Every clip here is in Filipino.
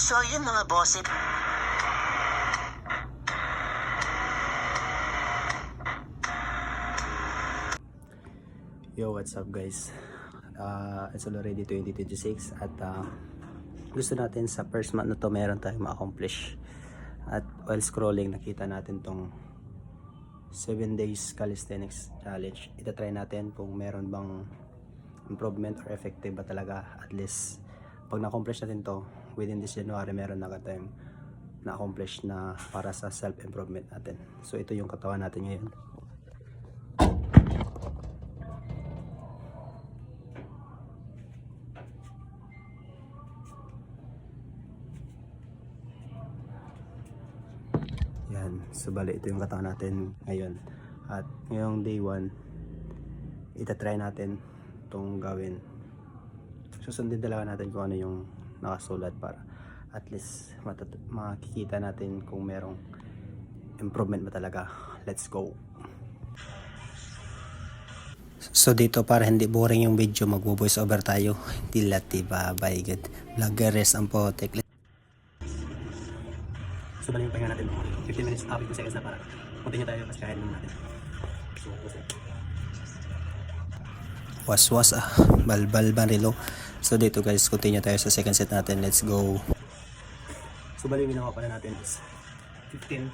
So yun mga bossing. Yo, what's up guys? It's already 2026 at gusto natin sa first month na to meron tayong ma-accomplish. At while scrolling nakita natin tong 7 days calisthenics challenge. Ita-try natin kung meron bang improvement or effective ba talaga. At least pag na-accomplish natin to within this January, meron na tayong na-accomplish na para sa self-improvement natin. So ito yung katawan natin ngayon. Yan, so bali ito yung katawan natin ngayon. At ngayong day 1, itatry natin itong gawin. Susundin talaga natin kung ano yung nakasulat para at least makikita natin kung merong improvement ba talaga. Let's go! So dito para hindi boring yung video, magbo-voice over tayo. Dilati ba by God. Vloggeres ang potek. So bali yung pahinga natin 15 minutes, 15 seconds na para continue tayo kasi kain natin. So was balbal barilo. So dito guys, continue tayo sa second set natin. Let's go. So bali yung ginawa pala natin is 15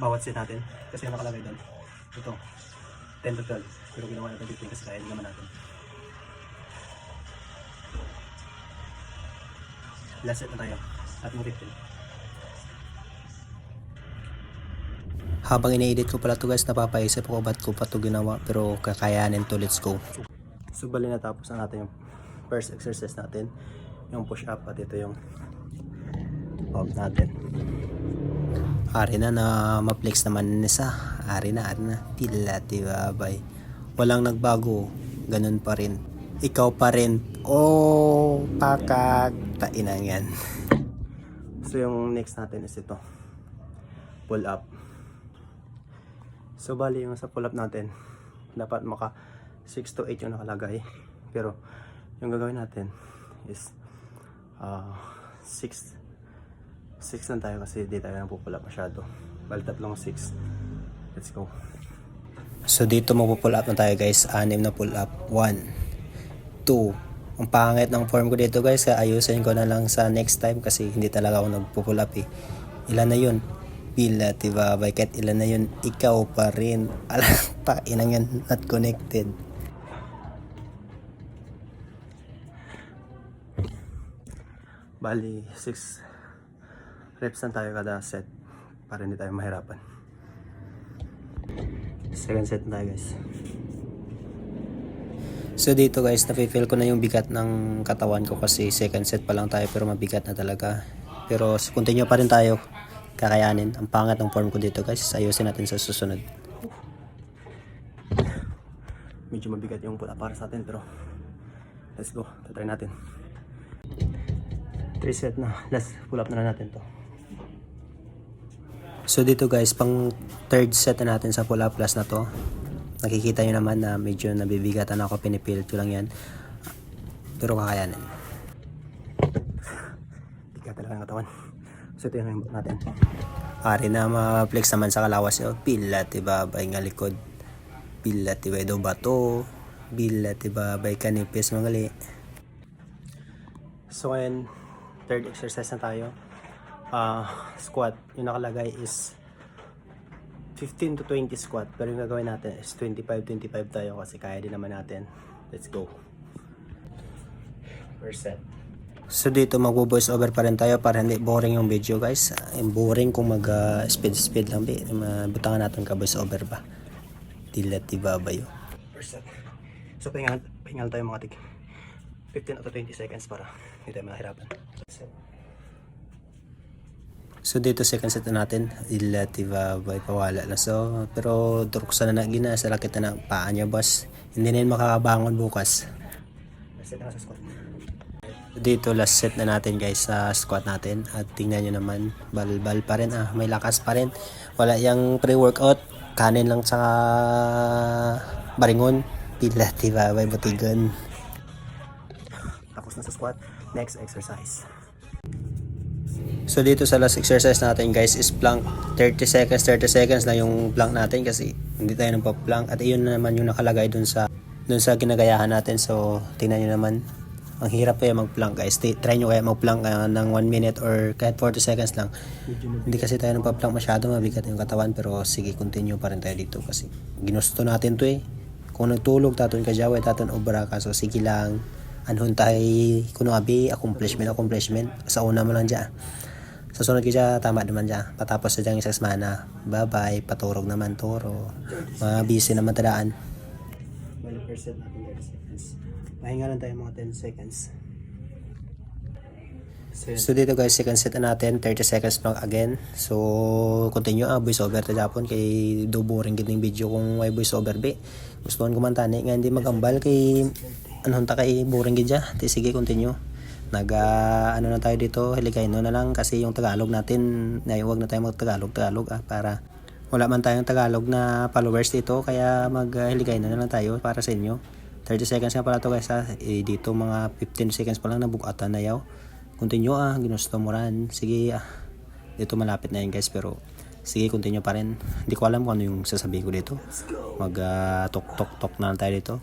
bawat set natin kasi yung nakalagay doon ito 10 to 12, pero ginawa natin 15 kasi kaya naman natin. Last set na tayo at mo 15. Habang ina-edit ko pala to guys, napapaisip ko ba't ko pa to ginawa, pero kakayanin to. Let's go. So bali natapos na natin yung first exercise natin, yung push up, at ito yung pump natin. Ari na ma-flex naman nisa. Ari na pila tibabay. Walang nagbago, ganun pa rin. Ikaw pa rin. Oh, pakakainan yan. So yung next natin is ito, pull up. So bali yung sa pull up natin, dapat maka 6 to 8 yung nakalagay. Pero yung gagawin natin is 6 lang tayo kasi di tayo pull up masyado. Bali tatlong 6. Let's go. So dito magpo-pull up na tayo guys. 6 na pull up. 1, 2. Ang pangit ng form ko dito guys, ayusin ko na lang sa next time kasi hindi talaga ako nagpo-pull up eh. Ilan na yun? Pila tibabay, kahit ilan na yun, ikaw pa rin. Alam pa, inang yan, not connected. Bali 6 reps lang tayo kada set para hindi tayo mahirapan. Second set na tayo guys. So dito guys, nafe-feel ko na yung bigat ng katawan ko kasi second set pa lang tayo pero mabigat na talaga. Pero continue pa rin tayo, kakayanin. Ang pangat ng form ko dito guys, ayusin natin sa susunod. Medyo mabigat yung pull up para sa atin pero let's go, tatry natin. 3 set na, last pull up na natin to. So dito guys, pang third set na natin sa pull up plus na to. Nakikita nyo naman na medyo nabibigatan ako, pinipilit ko lang yan pero kakayanin. Bigat talaga ng katawan. So ito yung natin. Ari na ma-flex naman sa kalawas yun. Pila tibabay nga likod. Pila tibay do bato. Pila tibabay kanipis mangali. So ngayon, third exercise na tayo. Squat. Yung nakalagay is 15 to 20 squat. Pero yung gagawin natin is 25 tayo kasi kaya din naman natin. Let's go. First set. So dito magbo-voice over pa rin tayo para hindi boring yung video guys. Boring kung mag speed lang. Butangan natin ka voice over ba. Dilat ibabayo. First set. So pahingal tayo mga tig 15 to 20 seconds para hindi tayo mahirapan. So dito second set na natin. Dilat ibabay, pawala na. So pero duruksan na gina sa lakit na paa niya boss. Hindi na yun makakabangon bukas. First set na sa squat. Dito last set na natin guys sa squat natin at tingnan nyo naman, balbal pa rin, may lakas pa rin, wala yung pre-workout, kanin lang sa baringon, pila tiba may butigan. Tapos na sa squat, next exercise. So dito sa last exercise natin guys is plank. 30 seconds lang yung plank natin kasi hindi tayo nagpa-plank. At iyon naman yung nakalagay dun sa ginagayahan natin. So tingnan nyo naman. Ang hirap kaya mag-plank guys. Try nyo kaya mag-plank ng 1 minute or kahit 40 seconds lang. Hindi kasi tayo nagpa-plank masyado. Mabigat yung katawan. Pero sige, continue pa rin tayo dito kasi ginusto natin to eh. Kung nagtulog, taton ka jaway, taton obra ka. So sige lang. Anhon tayo kuno abi, accomplishment. Sa una mo lang dyan. Sa sunod ka tama naman dyan. Patapos sa dyan isang semana. Bye-bye. Paturog naman, toro. Mga busy naman tadaan. Well, first set natin 30 seconds. Pahinga lang tayo mga 10 seconds. So dito guys, second set na natin. 30 seconds lang again. So, continue voice over to Japon. Kay do boring gining video kung may voice over be. Gusto ko kumanta ni nga hindi magambal kay anong ta kay boring gidya. Sige, continue. Ano na tayo dito, hiligay no na lang kasi yung Tagalog natin, huwag na tayo mag-Tagalog para wala man tayong Tagalog na followers dito, kaya hiligay na lang tayo para sa inyo. 30 seconds nga pala to guys dito mga 15 seconds pa lang nabukatan na yaw. Continue ginusto mo ran. Sige dito malapit na yun guys, pero sige continue pa rin. Hindi ko alam kung ano yung sasabihin ko dito. Tok na lang tayo dito.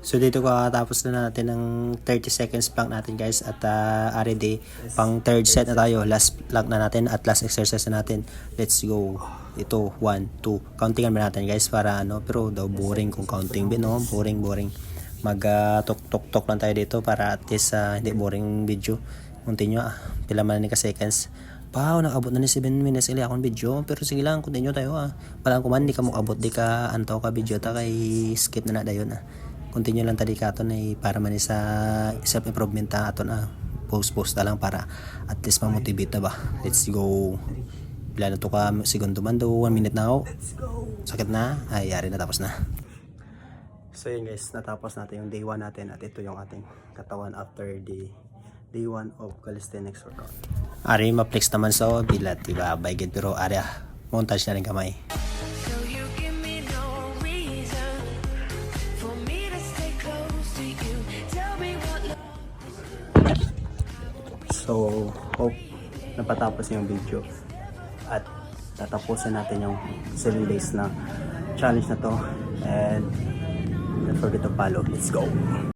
So dito tapos na natin ng 30 seconds plank natin guys at already pang third set na tayo, last plank na natin at last exercise na natin. Let's go. Ito 1, 2 countingan ba natin guys para pero daw boring kung counting no, boring tok lang tayo dito para at least hindi boring video. Continue pila man ni ka seconds. Wow, nakabot na ni 7 minutes ili akong video. Pero sige lang, continue tayo Palang kuman, di ka mukabot, di ka antaw ka video ta kay skip na dayon Continue lang tadi ka aton para man sa self-improvement aton post na lang para at least ma-motivate ba. Let's go. Bila na to ka segundo man 1 minute na ako. Sakit na. Ay, yari na tapos na. So yun guys, natapos natin yung day 1 natin at ito yung ating katawan after the day 1 of calisthenics workout. Ari ma-flex naman sa bilat, diba? Baigid pero ari montage na rin kamay. So, hope napatapos yung video at tatapusin natin yung 7 days na challenge na to, and don't forget to follow. Let's go!